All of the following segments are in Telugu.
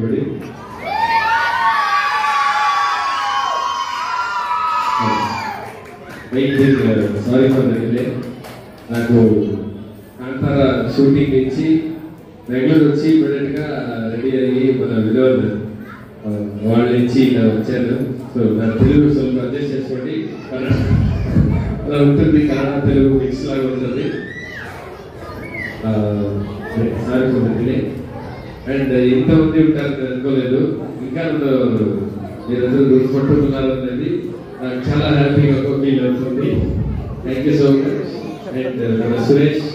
everybody. Sorry for the delay. నాకు కాంతారా షూటింగ్ ఇచ్చి బెంగళూరు వచ్చి ఇమీడియట్గా రెడీ అయ్యి మన విలువలు వాళ్ళ నుంచి ఇలా వచ్చాను. సో నా తెలుగు ಸ್ವಲ್ಪ అడ్జస్ట్ చేసుకోండి, అలా ఉంటుంది, కన్నడ తెలుగు మిక్స్ లాగా ఉంటుంది. Sorry for the delay. And ఇంతమంది ఉంటారు అనుకోలేదు. ఇంకా మీరందరూ గుర్తుపట్టుకున్నారు అనేది నాకు చాలా హ్యాపీగా ఫీల్ అవుతుంది. Thank you so much. And మన సురేష్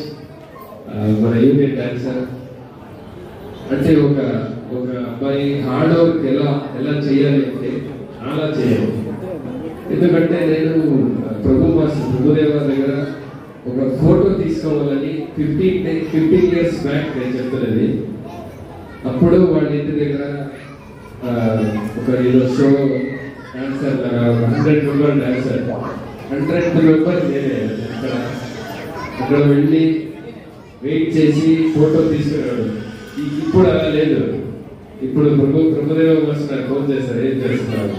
మన యూనియన్ డాన్సర్ అంటే ఒక అబ్బాయి హార్డ్ వర్క్ ఎలా చేయాలి అంటే అలా చేయాలి. ఎందుకంటే నేను ప్రభుదేవ దగ్గర ఒక ఫోటో తీసుకోవాలని 15 years బ్యాక్ నేను చెప్తున్నది. అప్పుడు వాళ్ళ ఇంటి దగ్గర ఒక show dancer 100 member dancer 100 members నేనే అక్కడ వెళ్ళి వెయిట్ చేసి ఫోటో తీసుకున్నాడు. ఇప్పుడు అలా లేదు. ఇప్పుడు ప్రభుదేవ మాస్టర్ ఫోన్ చేస్తారు, ఏం చేస్తున్నారు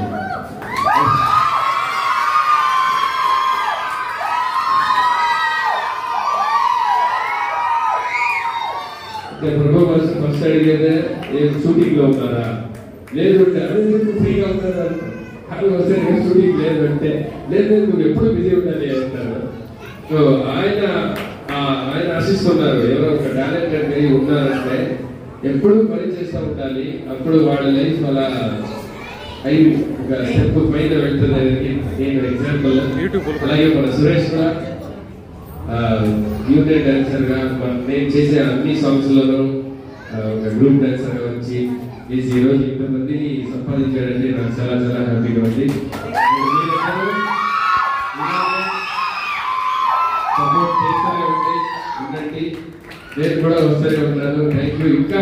ప్రభు మాస్టర్ ఫస్ట్ అడిగేదే ఏం షూటింగ్ లో ఉన్నారా, లేదు అంటే అదే ఫ్రీగా ఉన్నారా, అది వస్తే నేను షూటింగ్ లేదు అంటే లేదు నువ్వు ఎప్పుడు బిజీ ఉండాలి అంటారు. సో ఆయన ఆశిస్తున్నారు ఎవరో ఒక టాలెంటెడ్ ఉన్నారంటే ఎప్పుడు పని చేస్తూ ఉండాలి. అప్పుడు వాళ్ళ లైఫ్ అలా ఒక స్టెప్ పైన వెళ్తుంది. నేను ఎగ్జాంపుల్. అలాగే మన సురేష్ కూడా యూనియన్ డాన్సర్ గా నేను చేసే అన్ని సాంగ్స్ లలో ఒక గ్రూప్ డాన్సర్ గా వచ్చి ఈ రోజు ఇంతమందిని సంపాదించాడంటే నాకు చాలా చాలా హ్యాపీగా ఉంది. సపోర్ట్ చేస్తూనే ఉండండి, నేను కూడా వస్తూనే ఉన్నాను. Thank you. ఇంకా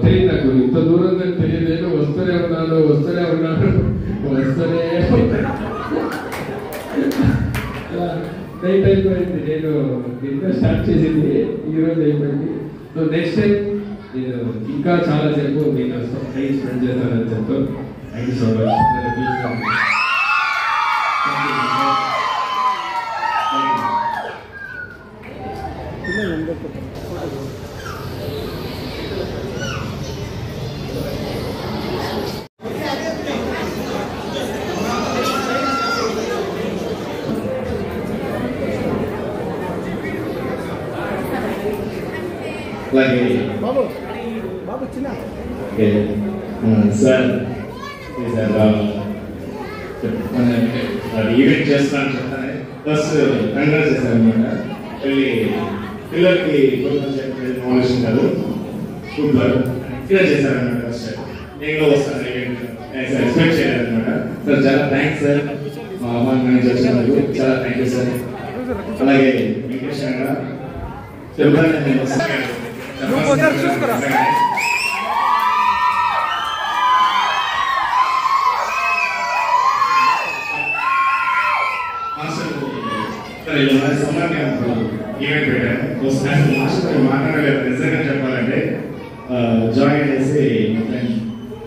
తెలియదు నాకు, ఇంత దూరం తెలియదు. నేను వస్తూనే ఉన్నాను. నైట్ అయిపోయింది. నేను ఇంకా స్టార్ట్ చేసింది ఈరోజు అయిపోయింది. సో నెక్స్ట్ టైం నేను ఇంకా చాలా సేపు నేను టైం స్పెండ్ చేస్తానని చెప్తూ thank you so much. Sir event చేస్తున్నాను చెప్తానే ఫస్ట్ కంగ్రాట్స్ చేశాను అనమాట. పిల్లలకి నాలెడ్జ్ కాదు ఫుట్బాల్ ఇలా చేశారనమాట. ఫస్ట్ నేను వస్తాను ఈవెంట్ ఎక్స్పెక్ట్ చేయలేదు అనమాట. సార్ చాలా థ్యాంక్స్ సార్, మా అమ్మ వచ్చినందుకు చాలా థ్యాంక్ యూ సార్. అలాగే వెంకటేష్ గారు చెప్తాను నేను వస్తాను. సమ్మర్ క్యాంప్ ఈవెంట్ పెట్టాను. మాస్టర్ మాట్లాడలేదు నిజంగా చెప్పాలంటే. జాయిన్ చేసి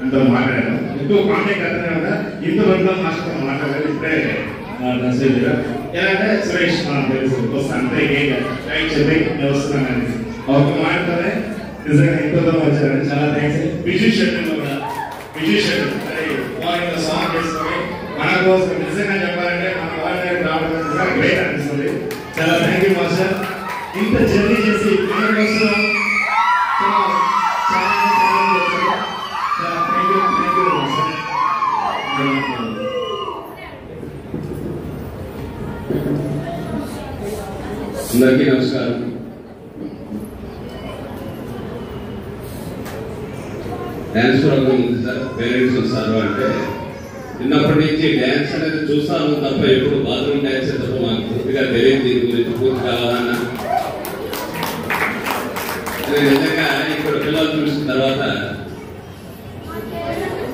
అంతా మాట్లాడాను. ఎక్కువ కాంటాక్ట్ అవుతూనే ఉందా, ఇంతవరకు మాస్టర్ మాట్లాడలేదు. ఇప్పుడే ఎలా అంటే సురేష్ మనం తెలుసు వస్తాను అంతే, ఏం చెప్పి నేను వస్తున్నాను అనేసి ఒక మాటతోనే నిజంగా ఇంతలో వచ్చారని చాలా థ్యాంక్స్. విజయ్ షెట్టిలో కూడా మార్నింగ్ సాంగ్ చేసుకొని మన కోసం నిజంగా చెప్పాలంటే మన వాళ్ళ రావడం నిజంగా గ్రేట్ అనిపిస్తుంది. చాలా థ్యాంక్ యూ మాస్టర్. ఇంత జర్నీ చేసి మన కోసం అందరికీ నమస్కారం. డ్యాన్స్ ప్రోగ్రామ్ ఉంది సార్, పేరెంట్స్ వస్తారు అంటే చిన్నప్పటి నుంచి డ్యాన్స్ అనేది చూస్తాను తప్ప ఎప్పుడు బాత్రూమ్ డ్యాన్స్ తప్ప మాకు పూర్తిగా తెలియదు. దీని గురించి పూర్తి కావాలన్నా నిజంగా ఇక్కడ పిల్లలు చూసిన తర్వాత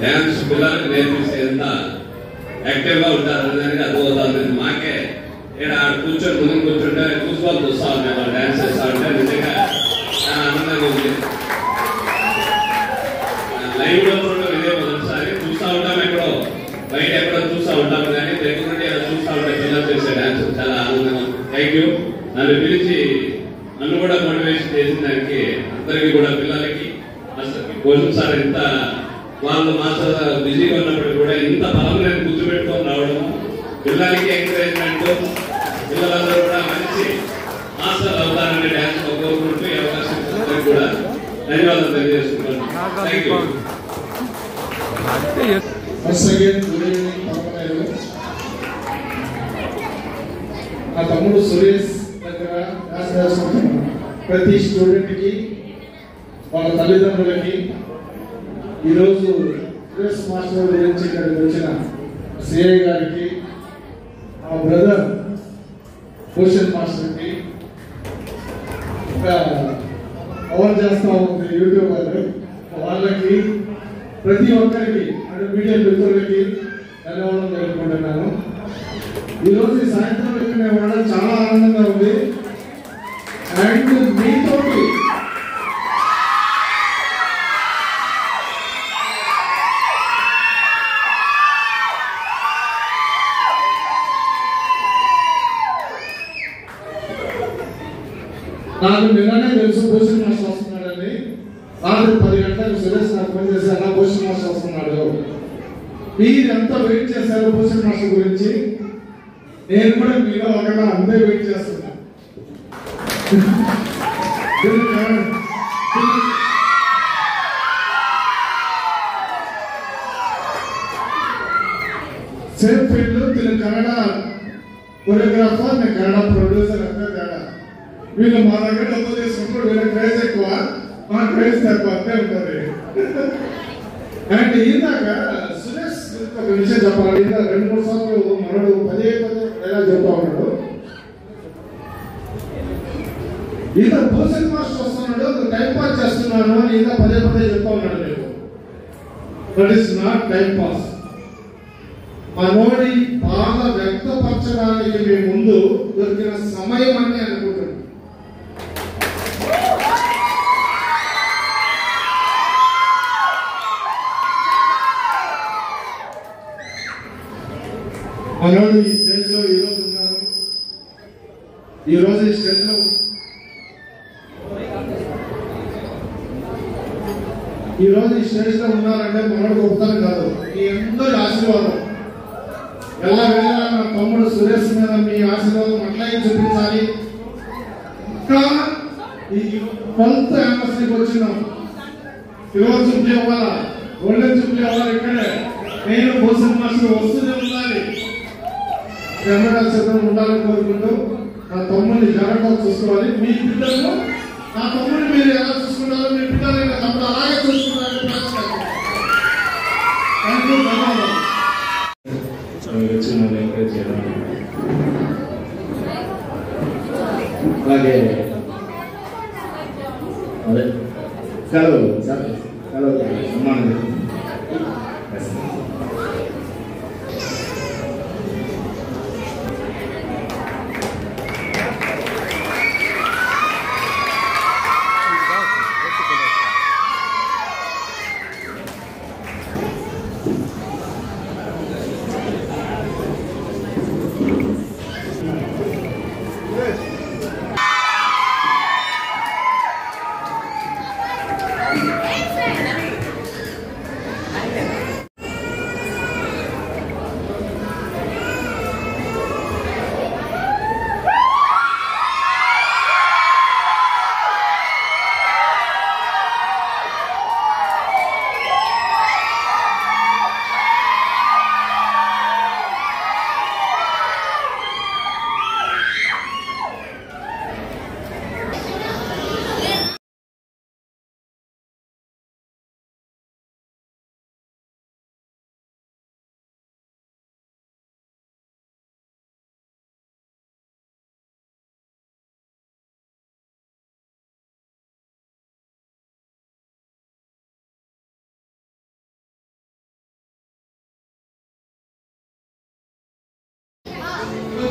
డ్యాన్స్ పిల్లలకు నేర్పిస్తే ఎంత యాక్టివ్ గా ఉంటారు అనేది అర్థమవుతుంది. మాకే ఇక్కడ కూర్చొని ముందు కూర్చుంటే చూసుకోవాలి చూస్తా ఉన్నాయి వాళ్ళు డ్యాన్స్ చేస్తా ఉంటే నిజంగా చాలా ఆనందంగా ఉంది. లైవ్ లో చూడడం ఇదే మొదటిసారి. చూస్తూ ఉంటాం, ఎక్కడో బయట ఎక్కడో చూస్తూ ఉంటాం, కానీ దగ్గర నుండి అలా చూస్తూ ఉంటాం పిల్లలు చేసే డాన్స్. చాలా ఆనందంగా. Thank you. నన్ను పిలిచి నన్ను కూడా మోటివేషన్ చేసిన దానికి అందరికీ కూడా, పిల్లలకి మాస్టర్కి, భోజనం సార్ ఇంత వాళ్ళు మాస్టర్ బిజీగా ఉన్నప్పుడు కూడా ఇంత బలం నేను గుర్తుపెట్టుకొని రావడం, పిల్లలకి ఎంకరేజ్మెంట్, పిల్లలందరూ కూడా మంచి మాస్టర్ అవుతారనే డ్యాన్స్ కోరుకుంటూ ఈ అవకాశం కూడా ధన్యవాదాలు తెలియజేసుకుంటాను. Thank you. నా తమ్ముడు సురేష్ దగ్గర ప్రతి స్టూడెంట్ కి, వాళ్ళ తల్లిదండ్రులకి, ఈరోజు సురేష్ మాస్టర్ గురించి ఇక్కడికి వచ్చిన సిఐ గారికి, మా బ్రదర్ భూషణ్ మాస్టర్కి, ఇంకా కవర్ చేస్తా ఉంది యూట్యూబర్ వాళ్ళకి, ప్రతి ఒక్కరికి అంటే మీడియా మిత్రులకి ధన్యవాదాలు తెలుపుకుంటున్నాను. ఈరోజు ఈ సాయంత్రం ఇక్కడ ఉండడం చాలా ఆనందంగా ఉంది. అండ్ మీతోటి నాకు నిన్ననే తెలుసు భూషణ్ మాస్టర్ వస్తున్నాడని. రాత్రి 10 గంటలకు సురేష్ నాకు ఫోన్ చేసి, అలా భూషణ్ మాస్టర్ వస్తున్నాడు, మీరు ఎంత వెయిట్ చేశారు భూషణ్ మాస్టర్ గురించి, నేను కూడా మీలో ఒకలా అంతే వెయిట్ చేస్తున్నా. సేమ్ ఫీల్డ్, తిను కన్నడ కొరియోగ్రాఫర్, నేను కన్నడ ప్రొడ్యూసర్, అంతే తేడా. వీళ్ళు మా దగ్గర డబ్బులు తీసుకుంటారు, వీళ్ళ క్రేజ్ ఎక్కువ, మా క్రేజ్ తక్కువ, అంతే ఉంటుంది. అండ్ ఇందాక సురేష్ ఒక విషయం చెప్పాలి. ఇంకా 2-3 సార్లు మనడు పదే ఎలా చెప్తా ఉన్నాడు. ఇంత భూషణ్ మాస్టర్ వస్తున్నాడు, టైం పాస్ చేస్తున్నాను అని ఇంకా పదే చెప్తా ఉన్నాడు. నేను that is not time pass. మనోడి బాధ వ్యక్తపరచడానికి మీ ముందు దొరికిన సమయం అని అనుకుంటున్నాను. మనోడు ఈ స్టేజ్ లో ఈరోజు ఉన్నారు. ఈరోజు ఈ స్టేజ్ లో ఉన్నారంటే మనోడు గొప్పతనం కాదు, మీ అందరి ఆశీర్వాదం. ఎలా వెళ్ళాలి నా తమ్ముడు సురేష్ మీద మీ ఆశీర్వాదం అట్లాగే చూపించాలి. ఇంకా ఈ 12th యానివర్సరీకి వచ్చినాం. సిల్వర్ జూబ్లీ అవ్వాలా, గోల్డెన్ జూబ్లీ అవ్వాలి. ఇక్కడే నేను భూషణ్ మాస్టర్ వస్తూనే ఉండాలి, సిద్ధం ఉండాలని కోరుకుంటూ, నా తమ్ముడిని జాగ్రత్తగా చూసుకోవాలి. మీ బిడ్డలు నా తమ్ముడిని మీరు ఎలా చూసుకుంటారో మీ పిల్లలు ఇంకా తమ్ముడు అలాగే చూసుకుంటారని అలాగే అదే సెలవు సమ్మానం.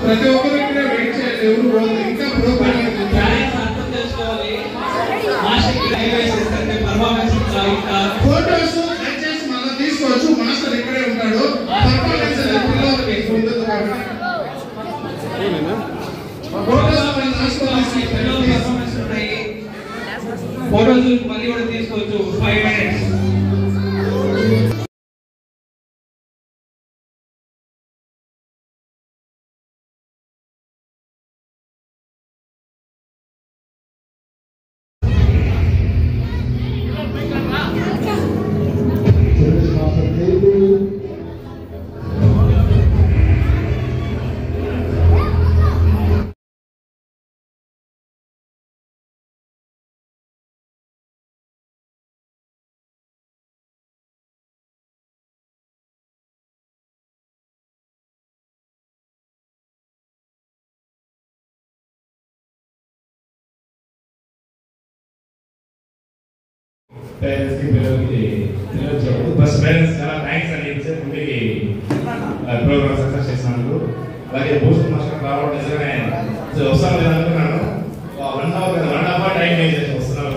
ప్రతి ఒక్కరు ఇక్కడ వెయిట్ చేయాలి. ఎవరు ఇంకా ప్రోగ్రామ్ అర్థం చేసుకోవాలి. ఫోటోస్ ఫోటోస్ మళ్ళీ కూడా తీసుకోవచ్చు 5 minutes. పేరెంట్స్ కి పిల్లలకి ఫస్ట్ పేరెంట్స్ చాలా థ్యాంక్స్ అండి ముందుకి ప్రోగ్రామ్ సక్సెస్ చేసినందుకు. అలాగే భూషణ్ మాస్టర్ రావడం నిజంగానే వస్తాను లేదు అనుకున్నాను. 1 hour టైం వేస్ట్ వస్తున్నారు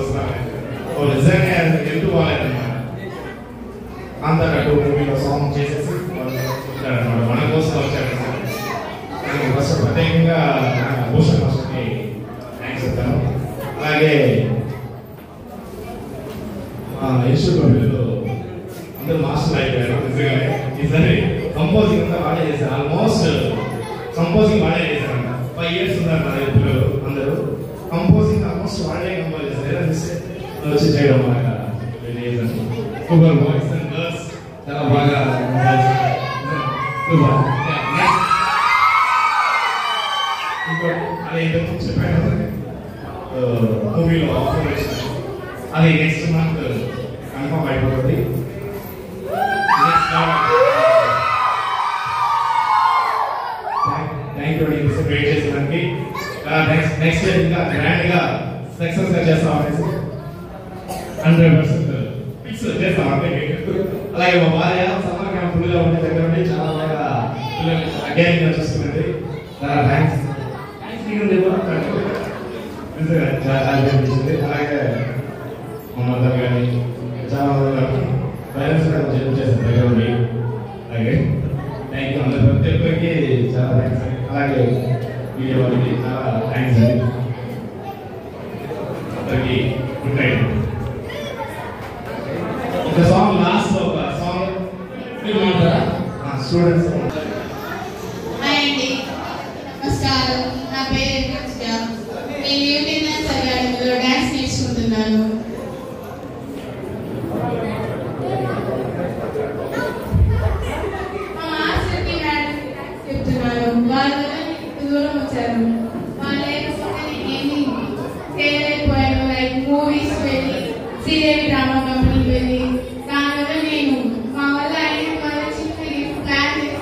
నిజంగా ఎందుకు బాగాలేదన్నమాట. అంతకట్టు మూవీలో సాంగ్ చేసేసి వచ్చారనమాట, మన కోసం వచ్చారు. ఫస్ట్ ప్రత్యేకంగా భూషణ్ మాస్టర్కి థ్యాంక్స్ చెప్తాను. అలాగే ఇన్స్టిట్యూట్లో అందరూ మాస్టర్ అయిపోయారు. నిజంగానే ఈసారి కంపోజింగ్ అంతా వాడే చేశారు. ఆల్మోస్ట్ కంపోజింగ్ వాడే చేశారు. 5 years ఉన్నారు నా పిల్లలు అందరూ. కంపోజింగ్ ఆల్మోస్ట్ వాడే కంపోజ్ చేశారు. వచ్చి చేయడం సూపర్ బాయ్స్ అండ్ గర్ల్స్ చాలా బాగా అదే ఇంతకు చెప్పాను మూవీలో ఆఫర్ వేసిన అది నెక్స్ట్ మంత్ కన్ఫర్మ్ అయిపోతుంది. థ్యాంక్ యూ అండి వెయిట్ చేసేదానికి. నెక్స్ట్ ఇంకా గ్రాండ్ గా సక్సెస్ గా చేస్తాం అనేసి 100% ఫిక్స్ చేస్తాం. అలాగే మా భార్య సమ్మర్ క్యాంప్ ఫుల్ గా ఉండే దగ్గర ఉండి చాలా బాగా పిల్లలు అగైన్ గా చూస్తున్నది. చాలా థ్యాంక్స్. అలాగే మమ్మల్ని కానీ చాలా పేరెంట్స్ కూడా హెల్ప్ చేస్తారు దగ్గర ఉండి. అలాగే థ్యాంక్ యూ అందరు ప్రతి ఒక్కరికి చాలా థ్యాంక్స్. అలాగే వీడియో వాళ్ళకి చాలా థ్యాంక్స్ అండి. అందరికి గుడ్ నైట్. ఒక సాంగ్ లాస్ట్ లో ఒక సాంగ్ మీరు మాట్లాడారా స్టూడెంట్స్? హాయ్ అండి, నమస్కారం. నా పేరు రుచిక. నేను యూనియన్ అకాడమీలో డాన్స్ నేర్చుకుంటున్నాను. మా మాస్టర్కి డాన్స్ చెప్తున్నాను. వాళ్ళు దూరం వచ్చారు. వాళ్ళు ఏమి చేయలేకపోయాను. లైక్ మూవీస్ వెళ్ళి శ్రీదేవి డ్రామా కంపెనీకి వెళ్ళి దానివల్ల నేను మా వల్ల అయిన వాళ్ళ చిన్న ప్లాన్ చేసి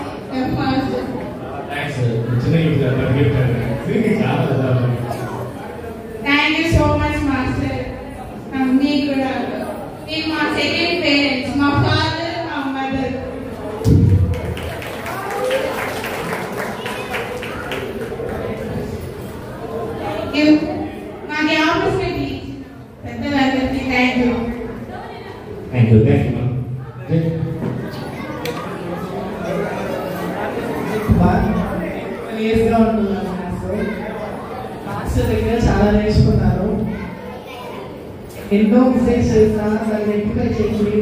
thank you so much master. మీకు కూడా మీరు మా సెకండ్ పేరెంట్స్, మా ఫాదర్, మా మదర్. మాకు ఆపర్చునిటీ పెద్దలందరికీ thank you. Thank you. Thank you. గా ఉంటున్నాను. మాస్టర్ దగ్గర చాలా నేర్చుకున్నాను. ఎన్నో మిస్టేక్స్ చేసినా దాన్ని ఎంపిక చేసి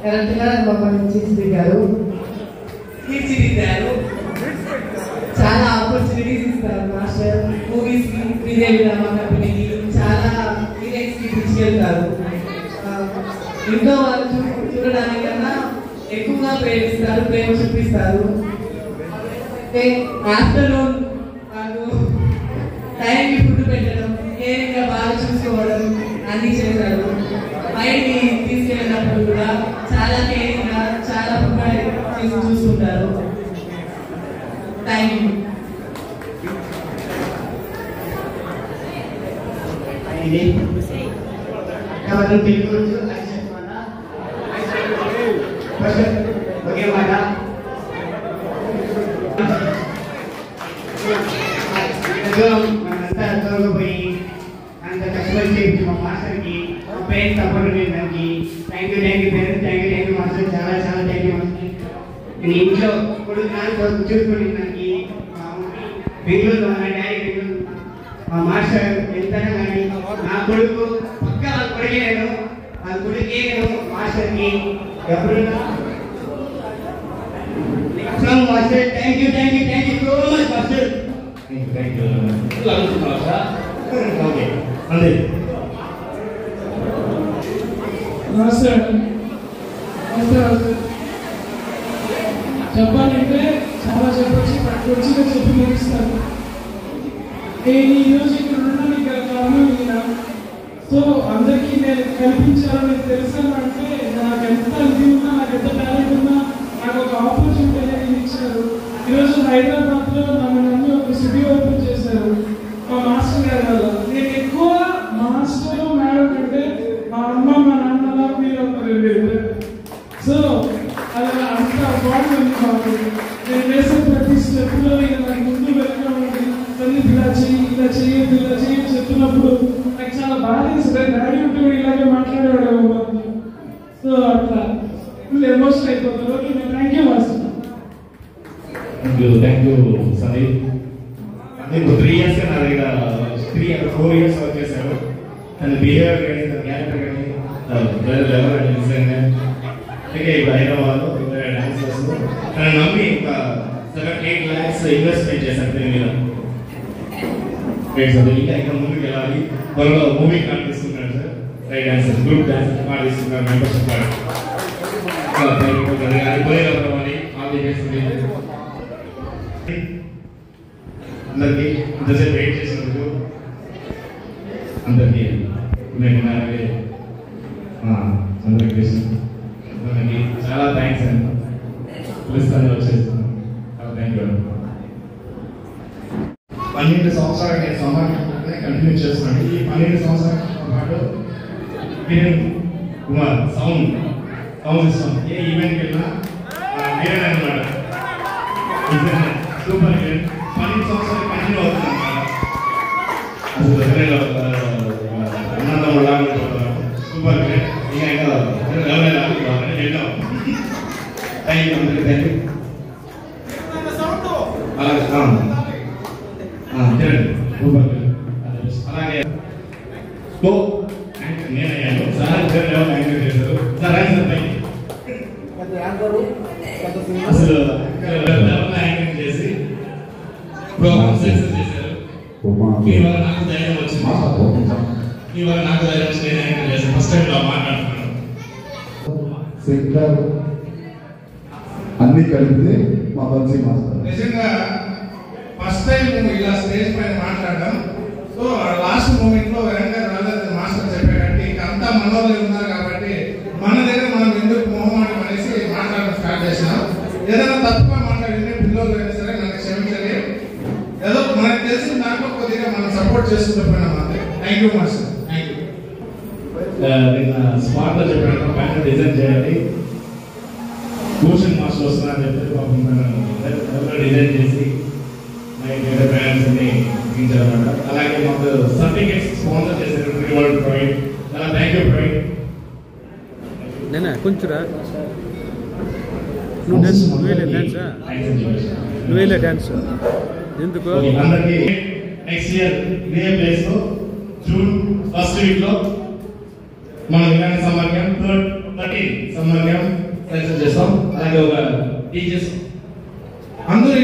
కరెక్ట్ గా మమ్మల్ని తీర్చిదిద్దారు. చాలా ఆపర్చునిటీస్ ఇస్తారు మాస్టర్. మూవీస్ కి, శ్రీదేవి డ్రామా కంపెనీకి, చాలా ఈవెంట్స్ కి తీసుకెళ్తారు. ఇంట్లో వాళ్ళు చూడడానికన్నా ఎక్కువగా ప్రేమిస్తారు, ప్రేమ చూపిస్తారు. ఆఫ్టర్నూన్ నాకు టైంకి ఫుడ్ పెట్టడం, కేరింగ్గా బాగా చూసుకోవడం అన్నీ చేశారు. బయటికి తీసుకెళ్ళినప్పుడు కూడా చాలా కేరింగ్గా, చాలా చేసి చూసుకుంటారు. Thank you. పోయి అంత కష్టపడి చేసి మా మాస్టర్కి, మా పేరెంట్స్ సపోర్ట్ చేయడానికి thank you parents. Thank you master. చాలా చాలా థ్యాంక్ యూ మాస్టర్. నేను ఇంట్లో కొడుకు చూసుకుని దానికి బెంగళూరులో ఉన్న డాడీ బెంగళూరు మా మాస్టర్ ఎంతైనా కానీ నా కొడుకు పక్క కొడుకే నా కొడుకే మాస్టర్కి ఎప్పుడైనా master thank you so much master. Thank you. Okay అంతే. నమస్తే చెప్పాలంటే చాలా చెప్పొచ్చి పట్టుకొచ్చిగా చెప్పి ముగిస్తాను. నేను ఈరోజు ఇక్కడ ఉండడానికి గల కారణం ఈయన. సో అందరికీ నేను కల్పించాలని తెలుసాను అంటే నాకు ఎంత ఇది ఉన్నా, నాకు ఎంత టాలెంట్ ఉన్నా, నాకు ఒక ఆపర్చునిటీ అనేది ఇచ్చారు. ఈరోజు హైదరాబాద్లో నన్ను నమ్మి ఒక సిటీ ఓపెన్ చేశారు మా మాస్టర్ గారి వల్ల. నేను ఎక్కువ మాస్టర్ మేడం కంటే మా అమ్మ మా నాన్నలా ఫీల్ అవుతారు. సో అలా అంత బాగుంది మాకు. నేను వేసే ప్రతి స్టెప్లో నాకు ముందు వెళ్ళినప్పుడు ఇలా చెయ్యి చెప్తున్నప్పుడు నాకు చాలా బాధ వేస్తుంది. డాడీ ఉంటే ఇలాగే మాట్లాడేవాడు. సో అట్లా ఫుల్ ఎమోషన్ అయిపోతారు. నేను thank you master. Thank you Sandeep. నేను 3 years నా దగ్గర 4 years వర్క్ చేశాను. అండ్ బిహేవియర్ కానీ క్యారెక్టర్ కానీ వేరే లెవెల్ అని నిజంగా అందుకే ఇప్పుడు హైదరాబాద్లో డాన్సర్స్ నన్ను నమ్మి ఒక 7-8 lakhs ఇన్వెస్ట్మెంట్ చేశాను దీని మీద. ఇంకా ఇంకా ముందుకు వెళ్ళాలి. త్వరలో మూవీ కార్డ్ తీసుకున్నాను sir. Right dancer group dancer card తీసుకున్నాను. మెంబర్షిప్ కార్డ్ పోయేవాళ్ళని ఆల్ ది బెస్ట్. అందరికీ ఇంతసేపు వెయిట్ చేసినందుకు అందరికీ నేను అందరికీ చాలా థ్యాంక్స్ అండి. పిలుస్తాను వచ్చేస్తున్నాను. చాలా థ్యాంక్ యూ. 12 సంవత్సరాలు నేను సమాజంలోనే కంటిన్యూ చేస్తున్నాను. ఈ 12 సంవత్సరాలతో పాటు కిరణ్ కుమార్ సౌండ్ సిస్టమ్ ఏ ఈవెంట్కి వెళ్ళినా మీరే అనమాట. సూపర్ ఈవెంట్ 12 సంవత్సరాలు కంటిన్యూ అవుతుంది అసలు అన్నదమ్ముడు లాగా సూపర్ ఈవెంట్. ఇంకా వెళ్దాం. థ్యాంక్ యూ అందరికీ. Thank you. అలాగే నేను అయ్యాను సార్. యాంకర్ చేశారు సార్. అసలు యాంకరింగ్ చేసి ప్రోగ్రామ్ సక్సెస్ చేశారు. ఇవాళ నాకు ధైర్యం వచ్చింది. నేను యాంకర్ చేశాను. ఫస్ట్ టైం ఇలా మాట్లాడుతున్నాను. అన్ని కలిపితే మా బన్సీ మాస్టర్ నిజంగా ఫస్ట్ టైం ఇలా స్టేజ్ పైన మాట్లాడడం. సో లాస్ట్ మూమెంట్ లో వెంకట రాజేంద్ర మాస్టర్ చెప్పాడంటే ఇంకా అంతా మనోళ్ళు ఉన్నారు కాబట్టి మన దగ్గర మనం ఎందుకు మొహమాటం అనేసి మాట్లాడడం స్టార్ట్ చేసినాం. ఏదైనా తప్పుగా మాట్లాడితే పిల్లలు అయినా సరే నాకు క్షమించండి. ఏదో మనకు తెలిసిన దాంట్లో కొద్దిగా మనం సపోర్ట్ చేసుకుంటూ పోయినాం అంతే. Thank you master. Thank you. నిన్న స్పాట్ లో చెప్పినట్టు ప్యానల్ డిజైన్ చేయాలి. భూషణ్ మాస్టర్ వస్తున్నారని చెప్పి పాపం డిజైన్ చేసి బ్రాండ్స్ అన్ని ఇచ్చారన్నమాట. అలాగే మాకు సర్టిఫికేట్స్ స్పాన్సర్ చేశారు వరల్డ్ ప్రైడ్. చాలా థ్యాంక్ యూ ప్రైడ్. కొంచెం నువ్వేలే డాన్స్ ఎందుకు అందరికి నెక్స్ట్ ఇయర్ ఇదే ప్లేస్ లో జూన్ ఫస్ట్ వీక్ లో మనం ఇలాంటి సమ్మర్ క్యాంప్ 13 సమ్మర్ క్యాంప్ చేస్తాం. అలాగే ఒక టీచర్స్ అందరూ